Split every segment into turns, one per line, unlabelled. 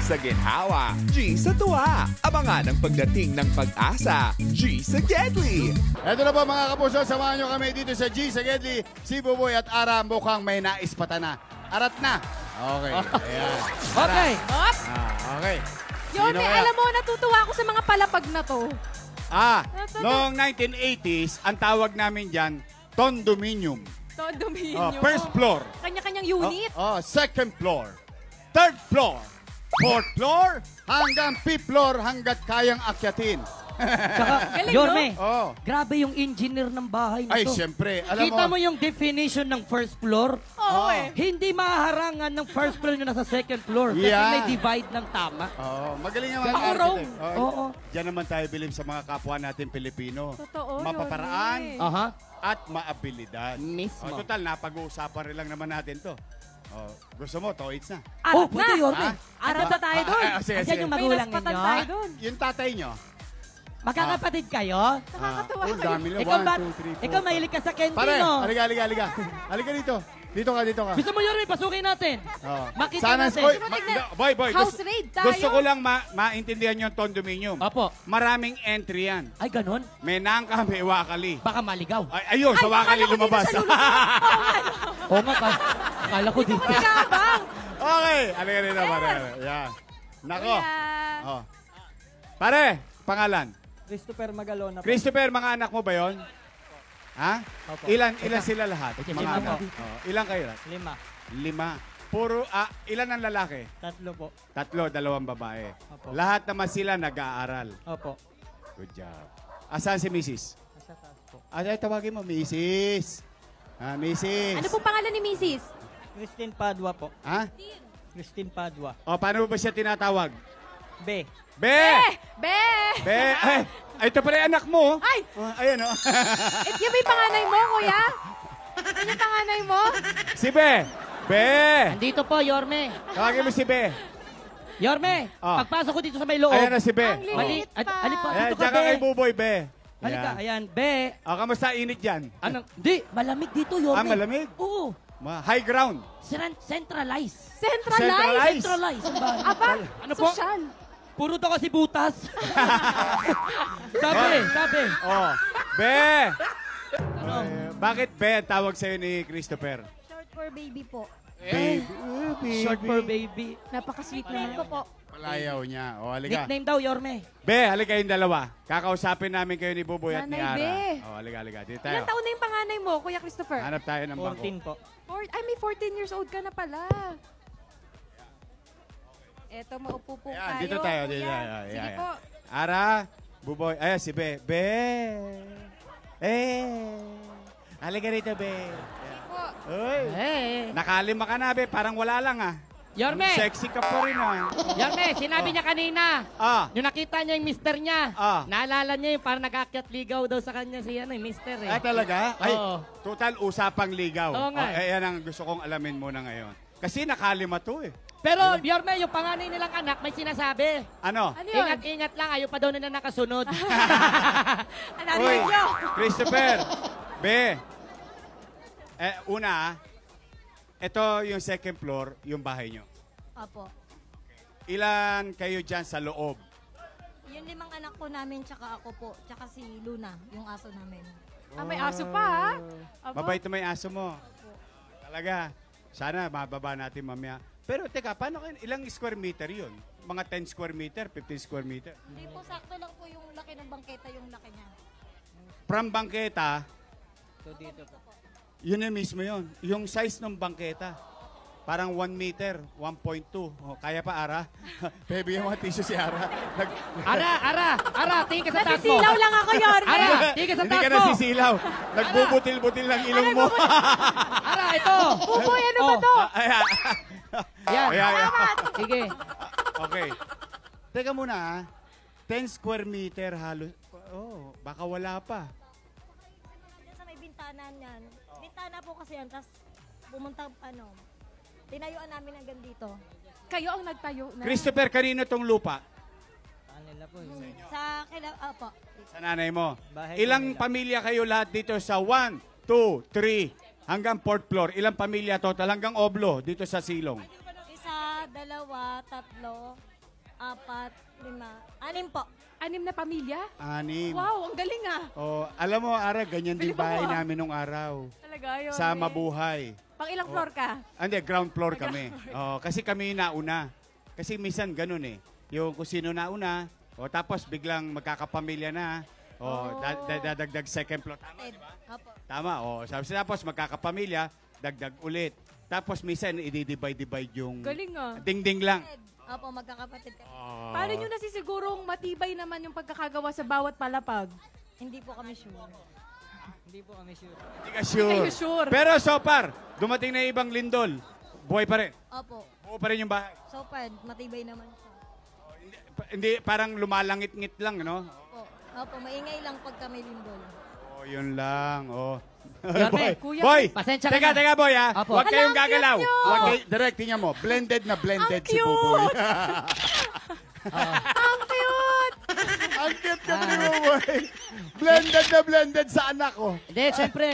sa ginhawa, G sa tuwa. Abangan ang pagdating ng pag-asa, G sa Gedli.
Ito na po mga kapuso, samahan nyo kami dito sa G sa Gedli. Si Buboy at Ara mukhang may naispata na. Arat na. Okay. Ayan.
Okay.
Okay.
Yorme, alam mo, natutuwa ako sa mga palapag na to.
Noong 1980s, ang tawag namin dyan, condominium.
Condominium.
First floor.
Kanya-kanyang unit.
Second floor. Third floor. Fourth floor. Hanggang fifth floor hanggat kayang akyatin.
Tsaka,
Galing,
Yorme,
Oh.
grabe yung engineer ng bahay na
Ay,
to.
siyempre. Alam
Kita
mo,
mo yung definition ng first floor?
Oo eh.
Hindi maharangan ng first floor yung nasa second floor. Kasi
Yeah.
may divide ng tama.
magaling naman ang
Pakurong.
architect.
Oo.
Diyan naman tayo bilib sa mga kapwa natin Pilipino.
Totoo,
Mapaparaan
Yorme.
Aha.
at maabilidad.
Mismo.
Total, napag-uusapan rin lang naman natin to. Gusto mo, toits na.
Arat
pwede,
na.
Yorme.
Arat na tayo doon.
Sige,
Ayan
sige.
yung
May
magulang
naspatan
ninyo.
tayo doon.
Yung tatay nyo.
Magkakapatid kayo?
Nakakatawa
Ang
kayo.
dami na.
Ikaw,
1, 2, 3, 4.
ikaw mahilig ka sa
Pare,
Kentino.
halika. Halika dito. Dito ka.
Gusto mo, Yorme, pasukin natin. Makita natin.
Boy,
House
gusto,
raid tayo.
gusto ko lang maintindihan yung condominium.
Opo.
Maraming entry yan.
Ay, ganon.
May nangka, may wakali.
Baka maligaw.
Ayun, sa wakali
akala ko
lumabas.
dito sa
Oo nga, akala ko dito.
Magkabang.
Okay, halika rito, pare. Yan. Nako.
Kuya.
Pare, pangalan.
Christopher Magalona po.
Christopher, mga anak mo ba yon? Ha?
Opo.
Ilan sila lahat?
Ito,
Mga
lima
anak.
po.
Ilan kayo?
5.
5. Puro, ilan ang lalaki?
3 po.
3, 2 babae.
Opo.
Lahat naman sila nag-aaral.
Opo.
Good job. Asan si Mrs.?
Nasa taas po.
Ay, tawagin mo, Mrs. Mrs.
Ano pong pangalan ni Mrs.?
Christine Padua po.
Ha?
Christine Padua.
O, paano mo ba siya tinatawag?
B.
Be!
Be!
Ay, ito pala yung anak mo.
Ay!
Ayan, o.
Yan ba yung panganay mo, kuya? Yan yung panganay mo?
Si Be! Be!
Andito po, Yorme.
Tawagin mo si Be.
Yorme,
Ah.
pagpasok ko dito sa may loob.
Ayan na si Be.
Ang liit pa.
Ali po,
Ayan,
dito ka,
diyan ka kay
Be.
Buboy, Be.
Halika, ayan, Be.
Kamusta init dyan?
Anong, di, malamig dito, Yorme.
Malamig?
Oo.
High ground.
Centralize.
Centralize.
Centralize. ang bahay.
Aba,
Ano po?
sosyal.
Puro to kasi butas. sabi.
Oh, Be! Bakit Be ang tawag sa'yo ni Christopher?
Short for baby po.
Baby.
Short for baby.
Napaka-sweet naman.
Po.
Palayaw niya. O, halika.
Nickname daw, Yorme.
Be, halika yung dalawa. Kakausapin namin kayo ni Buboy at ni
Nanay
Ara.
Be.
O, halika. Dito
Ilang
tayo.
taon na yung panganay mo, Kuya Christopher?
Hanap tayo ng bangko.
14 po.
Ay, may 14 years old ka na pala. Eto, maupo po
Ayan,
tayo.
dito tayo.
kuya.
Dito tayo.
Sige
Ayan,
po.
Ara, Buboy. Ayan, si Be. Be! Halika rito, Be.
Sige po.
Uy.
Hey.
Nakalima ka na, Be. Parang wala lang, ah.
Yorme,
Sexy ka pa rin, ah.
Yorme, sinabi niya kanina.
Ah.
Yung nakita niya yung mister niya.
Ah.
Naalala niya yung parang nag-akyat ligaw daw sa kanya si yung mister eh.
Talaga? Ay,
Oo.
total usapang ligaw.
Oo nga eh.
Yan ang gusto kong alamin muna ngayon. Kasi nakalima to eh.
Pero Yorme, yung panganay nilang anak may sinasabi.
Ano?
Ano yun?
Ingat-ingat lang, ayaw pa daw nila nakasunod.
Ano
Uy,
nyo?
Christopher, Be. Una, ito yung second floor, yung bahay nyo.
Opo.
Ilan kayo dyan sa loob?
Yung 5 anak po namin, tsaka ako po, tsaka si Luna, yung aso namin.
May aso pa, ha? Aba.
Mabait na may aso mo. Talaga. Sana mababa natin mamaya. Pero teka, paano kayo, ilang square meter yun? Mga 10 square meter, 15 square meter?
Hindi po, sakto lang po yung laki ng bangketa, yung laki niya.
From bangketa,
So dito po.
yun na mismo yun. Yung size ng bangketa. Parang 1 meter, 1.2. Oh, kaya pa, Ara? Baby, yung mga tissue si Ara.
Ara, tingin ka sa taas mo.
Nasisilaw lang ako, Yorme.
Ara, tingin ka sa
Hindi
taas
ka
mo.
nasisilaw. Nagbubutil-butil ng ilong mo.
Ara, ito.
Buboy, ano ba
Oh.
to?
Ayan.
Yan.
Ayan.
Sige.
Okay. Teka muna, ha? 10 square meter halos. Oh, baka wala pa.
Diyan sa may bintana niyan. Bintana po kasi yan, tapos pumunta, tinayuan namin hanggang dito.
Kayo ang nagtayo na.
Christopher, kanino tong lupa?
Kanila po.
Sa opo.
Sa nanay mo.
Bahay
Ilang
ko nila.
pamilya kayo lahat dito sa 1, 2, 3 hanggang 4th floor? Ilang pamilya total hanggang Oblo dito sa Silong?
Isa, 2, 3, 4, 5, 6 po.
6 na pamilya?
6.
Wow, ang galing ah.
Oh, alam mo, Ara, ganyan din
Bili mo
bahay
mo, ah.
namin nung araw.
Talaga yun.
Sa Mabuhay.
Pang ilang floor ka?
Hindi, ground floor kami. Oh, kasi kami yung nauna. Kasi minsan ganun eh. Yung kung sino nauna, tapos biglang magkakapamilya na. Dadagdag second floor. Tama, di ba?
Opo.
Tama. Tapos magkakapamilya, dagdag ulit. Tapos minsan i-divide yung
Galing ah.
ding-ding lang.
Opo, magkakapatid kami.
Paano nyo nasisigurong matibay naman yung pagkakagawa sa bawat palapag?
Hindi po kami sure.
Hindi po kami sure.
Hindi ka sure.
Hindi kayo sure.
Pero so far, dumating na ibang lindol. Buhay pa rin.
Opo.
Buo pa rin yung bahay.
So far, matibay naman siya.
Hindi, parang lumalangit-ngit lang, no?
Opo, maingay lang pag kami lindol.
Yun lang.
Yorme,
Kuya,
Boy!
pasensya ka na.
Teka, boy, ha?
Apo.
Huwag kayong
Hala, ang
gagalaw.
cute nyo!
Huwag direct niya mo. Blended na blended
Ang
si
cute!
Buboy.
Ang cute!
Ang cute ka, Buboy. Blended na blended sa anak ko.
Hindi, syempre,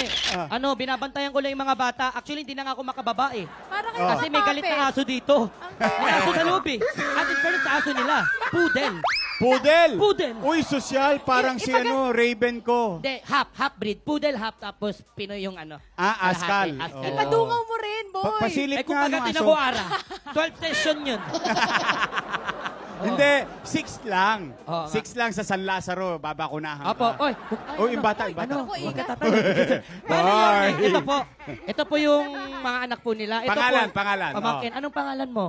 binabantayan ko lang yung mga bata. Actually, hindi na nga ako makababa eh.
Parang kayo
Kasi may galit na aso dito. May aso sa loob eh. At in fairness sa aso nila, poodle.
Poodle!
Poodle.
Uy, sosyal. Parang si Raven ko.
Hindi, half breed. Poodle half, tapos Pinoy yung
Askal.
kalahati,
Oo.
Ipadungaw mo rin, boy.
Pasilip
Eh kung
nga ng
pagdating
aso.
ako ara, 12 session yun.
Hindi, 6 lang.
Oo,
6 lang sa San Lazaro. Babakunahan
Opo,
ka.
oy.
Oh, yung bata, yung bata.
Ano?
Ako,
Huwag
ingat.
ka tatalo.
Boy.
Ito po yung mga anak po nila. Ito
Pangalan,
po,
pangalan.
Pamangkin. Anong pangalan mo?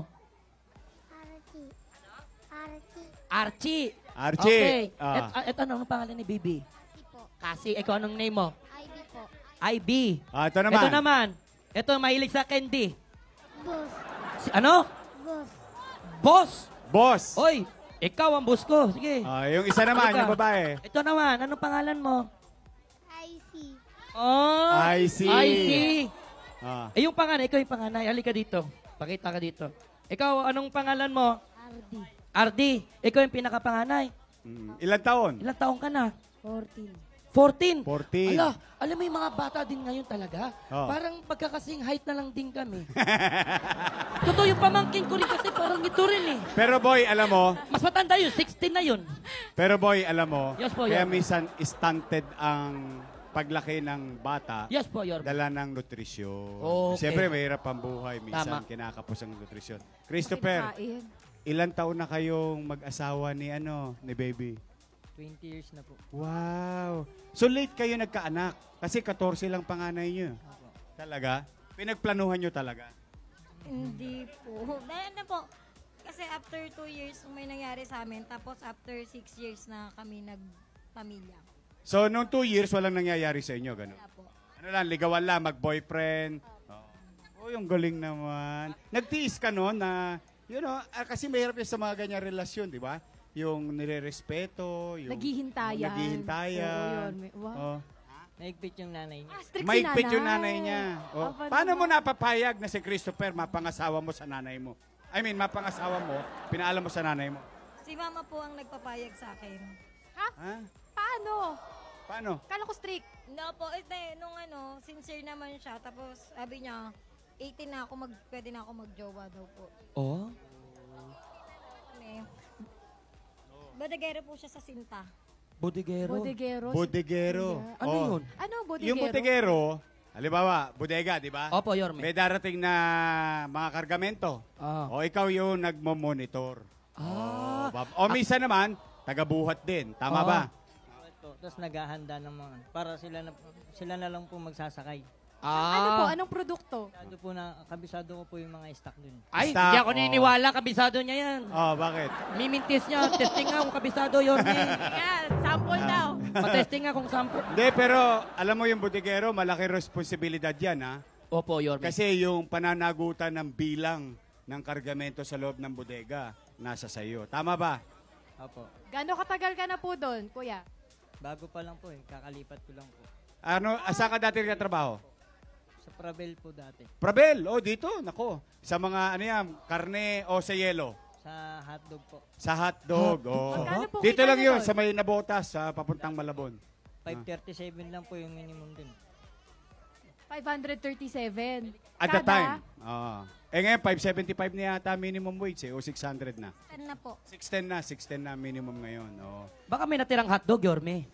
Archie.
Archie.
Okay.
Ah.
Ito anong pangalan ni Bibi? Kasi, ikaw anong name mo?
IB po.
IB.
Ito naman.
Ito naman. Ito, mahilig sa candy. Ano? Boss.
Boss.
Oy, ikaw ang boss ko. Sige.
Yung isa naman,
Halika.
yung babae.
Ito naman, anong pangalan mo?
IC.
Oh,
I see.
I see.
Ah.
Eh, yung panganay, ikaw yung panganay. Halika dito. Pakita ka dito. Ikaw, anong pangalan mo?
RD.
Ardi. Ikaw yung pinakapanganay.
Ilan taon?
Ilang taong ka na?
14.
14.
14.
Ala, alam mo yung mga bata din ngayon talaga.
Oh.
Parang pagkakasing height na lang din kami. Totoo yung pamangkin ko rin kasi parang ito rin eh.
Pero boy, alam mo,
Mas matanda yun, 16 na yun.
pero boy, alam mo,
Yes po,
kaya
Yorme.
minsan stunted ang paglaki ng bata,
Yes po, Yorme.
dala ng nutrisyon.
Okay.
Siyempre, mahirap ang buhay. Minsan,
Tama.
kinakapos ang nutrisyon. Christopher,
Kinakain.
ilan taon na kayong mag-asawa ni baby?
20 years na po.
Wow! So late kayo nagkaanak. Kasi 14 lang panganay nyo.
Opo.
Talaga? Pinagplanuhan nyo talaga?
Hindi po. Dahil na po. Kasi after 2 years, may nangyari sa amin. Tapos after 6 years na kami nagpamilya.
So, nung 2 years, walang nangyayari sa inyo, gano'n?
Wala po.
Ano lang, ligawan lang, mag-boyfriend. Oh, yung galing naman. Nagtiis ka noon na, kasi mahirap yung sa mga ganyan relasyon, di ba? Yung nire-respeto, yung
Naghihintayan.
naghihintayan.
Oo, yun. Wow.
Oh.
Naigpit yung nanay niya.
Strict
Maigpit
si
yung nanay niya. Oh. Paano mo napapayag na si Christopher mapangasawa mo sa nanay mo? I mean, mapangasawa mo, pinaalam mo sa nanay mo.
Si mama po ang nagpapayag sa akin.
Ha?
Paano?
Paano?
Kala ko strict.
No po, nung sincere naman siya. Tapos sabi niya, 18 na ako, pwede na ako mag-jowa daw po.
Oh?
Badagero po siya sa sinta.
Bodeguero.
Bodegero.
Bodegero.
Ano
Oh.
yun?
Ano bodegero?
Yung bodegero, halimbawa, bodega, di ba?
Opo, Yorme.
May darating na mga kargamento.
Ah.
O ikaw yung nagmo-monitor.
Ah.
O minsan naman, taga-buhat din. Tama
Ah.
ba?
Tapos naghahanda ng mga, para sila na lang po magsasakay.
Ano po? Anong produkto?
Kabisado ko po yung mga stock dun.
Ay,
Stock,
hindi ako
oh.
naniniwala. Kabisado niya yan.
Oh, bakit?
Mimintis niya. Testing nga kung kabisado, Yorme.
Yan, sample daw.
Patesting nga kung sample.
Hindi, pero alam mo yung bodegero, malaki responsibilidad yan, ha?
Opo, Yorme.
Kasi yung pananagutan ng bilang ng kargamento sa loob ng bodega, nasa sayo. Tama ba?
Opo.
Gano'ng katagal ka na po doon, kuya?
Bago pa lang po kakalipat ko lang po.
Ano, asa ka dati nagtatrabaho?
Sa Pravel po dati.
Prabel, dito, nako. Sa mga, karne o sa yelo?
Sa hotdog po.
Sa hotdog.
Magkano po
Dito
kita
lang
na
yun,
doon?
sa may nabotas, sa papuntang Malabon.
537 lang po yung minimum dun.
537.
At the
Kada?
time. Oo. Eh ngayon, 575 na yata minimum wage o 600 na.
10 na po.
610 na minimum ngayon. Oo.
Baka may natirang hotdog, Yorme.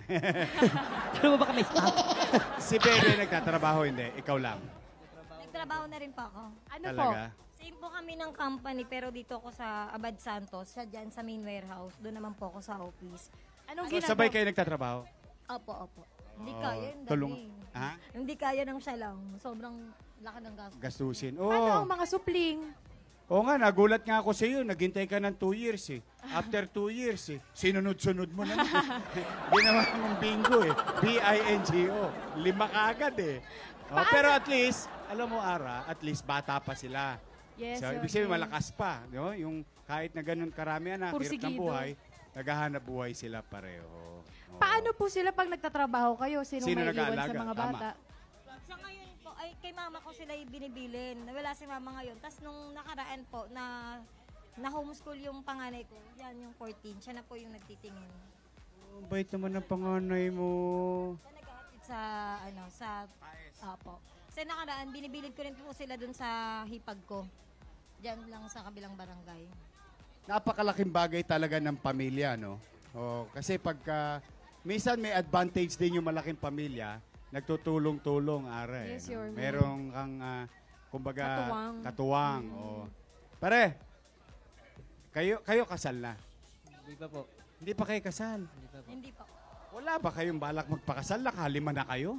Ano mo baka may stock?
Si Bebe nagtatrabaho, hindi. Ikaw lang.
Nagtrabaho na rin po ako.
Ano po?
Talaga.
Same po kami ng company pero dito ako sa Abad Santos, siya dyan sa main warehouse. Doon naman po ako sa office.
Anong
So,
ginagawa?
sabay kayo nagtatrabaho?
Opo. Hindi
Oo,
kaya yung
tulong.
dami.
Ha?
Hindi kaya ng siya lang. Sobrang laki ng gasto.
Gastusin.
Ano ang
Oo.
mga supling?
Oo nga, nagulat nga ako sa iyo. Naghintay ka ng 2 years eh. After 2 years eh. Sinunod-sunod mo naman. Ginawa mong bingo eh. B-I-N-G-O. 5 ka agad eh. Oh, pero at least, alam mo Ara, at least bata pa sila.
Yes,
So, ibig sabihin malakas pa. No? Yung kahit na ganun karami anak, hirap ng
Pursigido.
buhay, naghahanap buhay sila pareho. Oo.
Paano po sila pag nagtatrabaho kayo? Sino
Sino
may iwan sa
nag-aalaga?
mga
Tama.
bata?
Sa ngayon po, ay kay mama ko sila binibilin. Wala si mama ngayon. Tapos nung nakaraan po, na homeschool yung panganay ko, yan yung 14, siya na po yung nagtitingin.
Ang bait naman ng panganay mo.
Siya nag-aatid sa Apo. Kasi nakaraan, binibilin ko rin po sila dun sa hipag ko. Diyan lang sa kabilang barangay.
Napakalaking bagay talaga ng pamilya, no? Oh, kasi pagka minsan may advantage din yung malaking pamilya, nagtutulong-tulong, Ara.
Yes,
no?
Your Man.
Merong kang kumbaga
Katuwang.
oh. Pare, kayo kasal na.
Hindi pa po.
Hindi pa kayo kasal.
Hindi pa po.
Hindi pa.
Wala ba kayong balak magpakasal? Nakalima na kayo?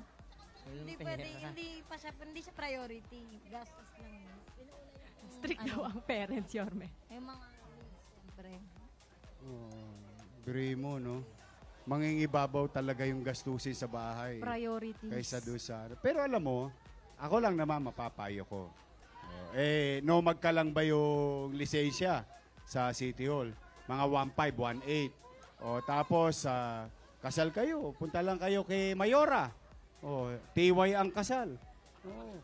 Hindi pwede, hindi siya priority. Gastos lang.
Strict daw ang parents, Yorme.
Yung mga, siyempre.
Oh, biri mo, no? Mangingibabaw talaga yung gastusin sa bahay.
Priorities.
Kaysa doon sa... Pero alam mo, ako lang naman mapapayo ko. Nomag ka lang ba yung lisensya sa City Hall? Mga 1.5, 1.8. Tapos, kasal kayo. Punta lang kayo kay Mayora. TY ang kasal.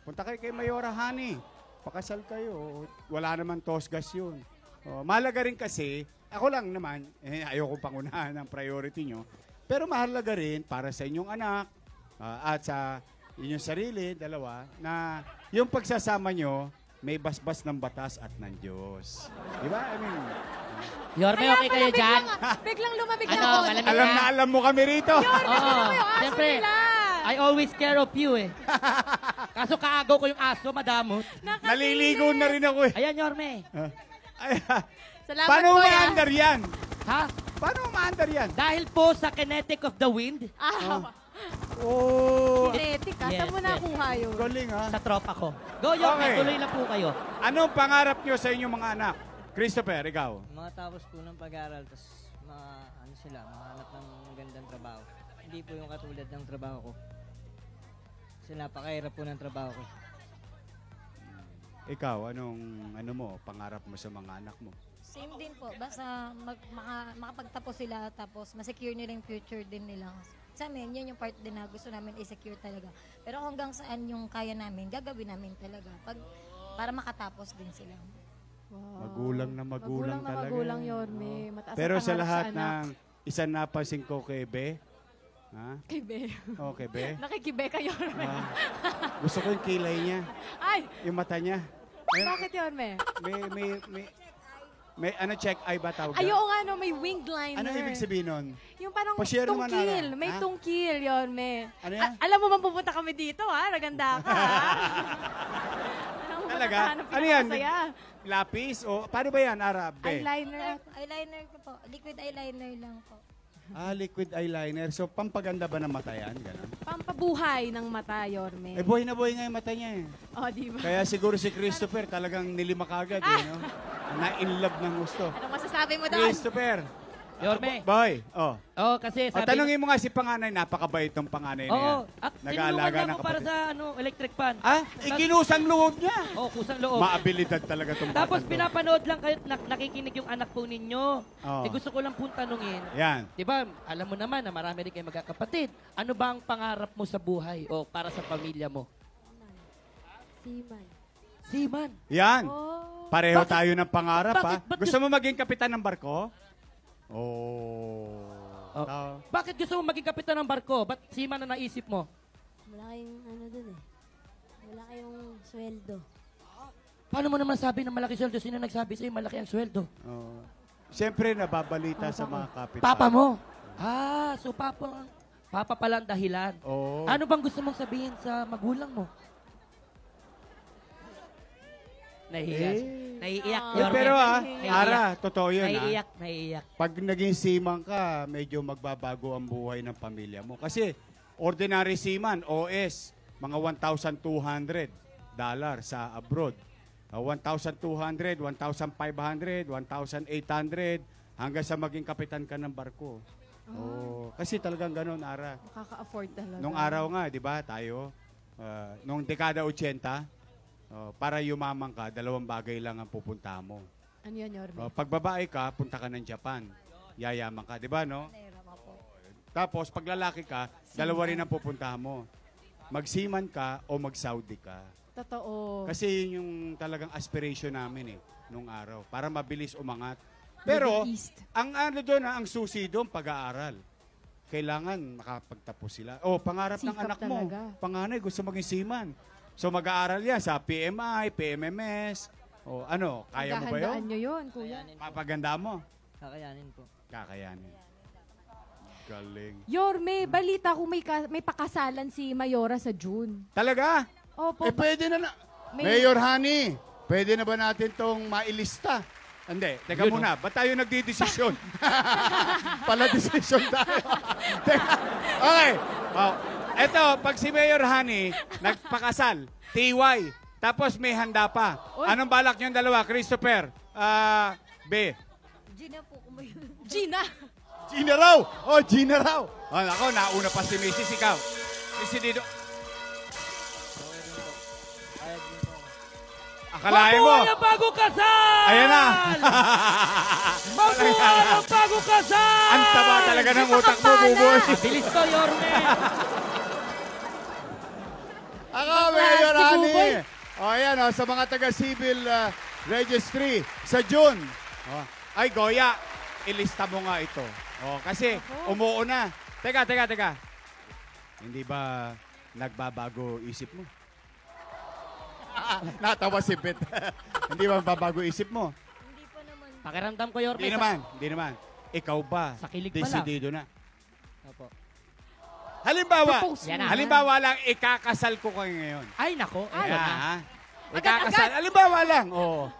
Punta kayo kay Mayora, honey. Pakasal kayo. Wala naman tosgas yun. Mahalaga rin kasi, ako lang naman, ayoko pangunahan ng priority nyo, pero mahalaga rin para sa inyong anak at sa inyong sarili, dalawa, na yung pagsasama nyo, may basbas ng batas at ng Diyos. Di ba? I mean,
Yorme, okay kayo dyan?
Biglang lumamig
Ano,
na ako.
malamig
alam na alam mo kami rito.
Oo,
Aso
siyempre.
nila.
I always care of you eh. Kaso kaagaw ko yung aso, madamot.
Naliligo na rin ako eh.
Ayan, Yorme.
Ay,
Salamat
paano
po,
umaandar yan?
Ha?
Paano umaandar yan?
Dahil po sa kinetic of the wind,
Oh,
Kinetic, ha?
Yes,
Saan mo
yes.
nakuha yun?
galing ha.
sa tropa ko. Go, Yorme,
Okay.
tuloy na po kayo.
Anong pangarap nyo sa inyong mga anak? Christopher, ikaw.
Mga tapos po ng pag-aaral, tapos mahanap ng magandang trabaho. Hindi po yung katulad ng trabaho ko. Kasi napakahirap po ng trabaho ko.
Ikaw, ano mo, pangarap mo sa mga anak mo?
Same din po. Basta makapagtapos sila tapos masecure nila yung future din nila. Sa amin, yun yung part din na gusto namin i-secure talaga. Pero hanggang saan yung kaya namin, gagawin namin talaga. Para makatapos din sila.
Wow.
Magulang na magulang talaga.
Magulang, Yorme. Mataas ang
Pero sa
pangarap
lahat
anak.
ng isang napansin ko kay Be, ha?
Kay Be.
Okay, Be.
Nakikibe ka, Yorme.
Gusto ko yung kilay niya,
Ay!
yung mata niya.
Bakit, Yorme?
May check eye ba tawag?
Ay, oo nga, no, may winged liner.
Ano ibig sabihin nun?
Yung parang
Pa-share naman,
tungkil.
Ara.
May
Ha?
tungkil, Yorme.
Ano yan?
Alam mo bang pupunta kami dito, ha? Naganda ka, ha? Alam mo ba
Talaga?
hanap
Ano yan?
pinakasaya?
Lapis? O paano ba yan, Ara? Be?
Eyeliner.
Eyeliner ko po. Liquid eyeliner lang po.
Liquid eyeliner. So, pampaganda ba ng mata yan? Ganun.
Pampabuhay ng mata, Yorme.
Buhay na buhay nga yung mata niya eh.
Oh, di ba?
Kaya siguro si Christopher talagang nilima kagad eh, no? Na-in love ng gusto.
Anong masasabi mo doon?
Christopher.
Yorme.
Boy.
Oo, kasi
O,
sabi...
tanungin mo nga si panganay, napakabait ng panganay na yan.
Oo.
Nag-aalaga
Tinulungan niya
ng
ako para
kapatid.
sa electric fan.
Ikinusang loob niya.
Oo, kusang loob.
Maabilidad talaga itong
Tapos
batang to.
pinapanood lang kayo, nakikinig yung anak po ninyo.
Oo.
Gusto ko lang pong tanungin.
Yan.
Di ba, alam mo naman na marami rin kayo magkakapatid. Ano ba ang pangarap mo sa buhay o para sa pamilya mo?
Seaman.
Seaman.
Yan. Pareho
Bakit-
tayo ng pangarap, ha?
bakit
Gusto mo maging kapitan ng barko? Oh.
Bakit gusto mo maging kapitan ng barko? Ba't seaman na naisip mo?
Malaking ano dun eh. Malaki yung sweldo.
Paano mo naman sabi na malaki sweldo? Sino nagsabi sa'yo malaki ang sweldo?
Oh. Siyempre, nababalita sa mga kapitbahay.
Papa mo? So papa pala ang dahilan.
Oo.
Ano bang gusto mong sabihin sa magulang mo? Nahihiyak. Naiiyak.
Pero
Naiiyak.
Ara, totoo yun.
Naiiyak.
Pag naging seaman ka, medyo magbabago ang buhay ng pamilya mo. Kasi ordinary seaman, OS, mga $1,200 sa abroad. 1,200, 1,500, 1,800, hanggang sa maging kapitan ka ng barko. Kasi talagang ganun, Ara.
Makaka-afford talaga.
Nung araw nga, di ba, tayo, nung dekada 80, para yumaman ka, 2 bagay lang ang pupunta mo.
Ano yun, Yorme?
Pag babae ka, punta ka ng Japan. Yayaman ka, di ba, no?
Nahirap ako.
Tapos, pag lalaki ka, 2 rin ang pupuntahan mo. Mag-seaman ka o mag-Saudi ka.
Totoo.
Kasi yun yung talagang aspiration namin nung araw. Para mabilis umangat. Pero,
Middle East.
ang ano doon, ang susi doon, pag-aaral. Kailangan makapagtapos sila. Pangarap ng
Sikap
anak mo.
talaga.
Panganay, gusto maging seaman. So, mag-aaral yan sa PMI, PMMS. Kaya mo ba
Paghahandaan
yun?
nyo yun, kuya.
Kakayanin po.
Papaganda mo.
Kakayanin po.
Kakayanin. Galing.
Yorme, balita ko may pakasalan si Mayora sa June.
Talaga?
Opo.
Pwede na.
May-
Mayor Honey, pwede na ba natin tong mailista? Hindi. Teka
Yun,
muna. Ba't tayo nagdidesisyon? Pala desisyon tayo. Teka. Okay. Eto, pag si Mayor Honey, nagpakasal, TY, tapos may handa pa. Anong balak niyong dalawa? Christopher, B.
Gina po kumayon.
Gina!
Gina raw! Gina raw! Ako, nauna pa si Mrs. Ikaw. Si Dido.
Kaya din po ako.
Akalain mo.
Mabuhay ang bago kasal!
Ayan na.
Mabuhay ang bago kasal!
Ang taba talaga ng utak mo, Buboy.
Bilis to, Yorme!
Ako, Mayor
si
Honey.
Buboy.
Ayan, sa mga taga-civil registry sa June. Ay, Goya, ilista mo nga ito. Kasi umuo na. Teka. Hindi ba nagbabago isip mo? Natawa si Pet. Hindi ba babago isip mo?
Hindi pa naman.
Pakiramdam ko, Yorme.
Hindi naman. Ikaw ba?
Sa kilig pa lang.
Desidido na.
Opo.
Propose
Yan na.
Halimbawa lang, ikakasal ko kayo ngayon.
Ay, nako.
Ay.
Eto na.
Ha? Ikakasal. Halimbawa lang.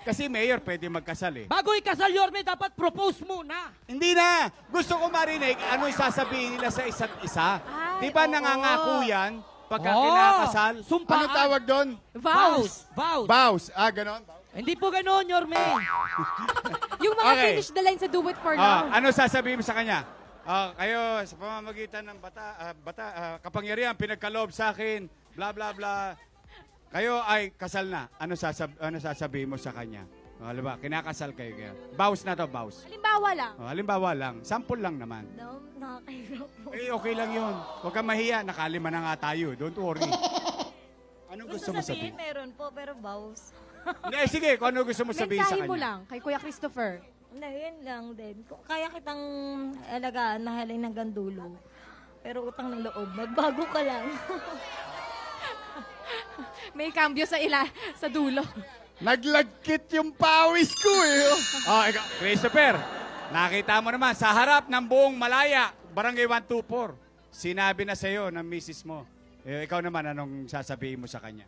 Kasi mayor pwede magkasal eh.
Bago ikasal, Yorme, dapat propose muna.
Hindi na. Gusto ko marinig ano yung sasabihin nila sa isa't isa.
Ay,
Di ba
oo.
nangangako yan pagka kinakasal?
Sumpaan.
Anong tawag doon?
Vows!
Vows.
Vows. Ganon?
Hindi po ganoon, Yorme.
Yung mga
Okay.
finish the line sa Do It For Love.
Ano sasabihin mo sa kanya? Kayo, sa pamamagitan ng kapangyarihan, pinagkaloob sa akin, bla bla bla. Kayo ay kasal na. Ano sasabihin mo sa kanya? Halimbawa, kinakasal kayo. Vows na to, vows.
Halimbawa lang.
Halimbawa lang. Sample lang naman.
No, nakakahirap po.
Okay lang yun. Huwag kang mahiya. Nakalima na nga tayo. Don't worry. Anong gusto mo sabihin?
Meron po, pero vows.
Hindi, sige. Kung ano gusto mo sabihin sa
Mensahe
kanya.
mo lang kay Kuya Christopher.
Hindi, yun lang din. Kung kaya kitang alagaan, mahalin hanggang dulo. Pero utang ng loob, magbago ka lang.
May cambio sa dulo.
Naglagkit yung pawis ko eh. Ikaw, Christopher, nakita mo naman, sa harap ng buong Malaya, Barangay 124, sinabi na sa'yo ng misis mo. Ikaw naman, anong sasabihin mo sa kanya?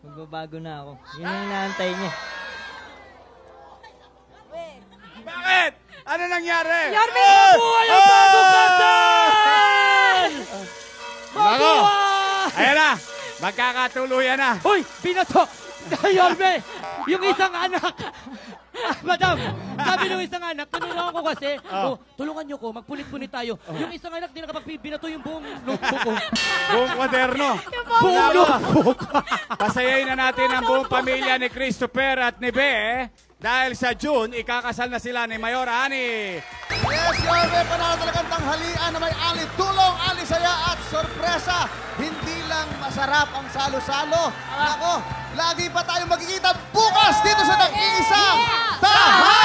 Magbabago na ako. Yun yung inaantay niya.
Bakit? Ano nangyari?
Yorme!
Mabuhay ang bago kasal!
Nako! Ayan na! Magkakatuluyan na!
Hoy, binato! Yorme, yung isang anak. Madam, sabi ng isang anak, tinulungan ko kasi, tulungan niyo ko, magpunit-punit tayo. Yung isang anak, di nakapag-binato yung buong notebook ko.
Buong kwaderno.
Buong notebook.
Pasayayin na natin ang buong pamilya ni Christopher at ni Be. Dahil sa June, ikakasal na sila ni Mayor Honey.
Yes, Yorme, panalo talagang tanghalian na may ali tulong, ali saya at sorpresa. Hindi lang masarap ang salo-salo. Ako, lagi pa tayo magkikita bukas dito sa nag-iisang Tahan!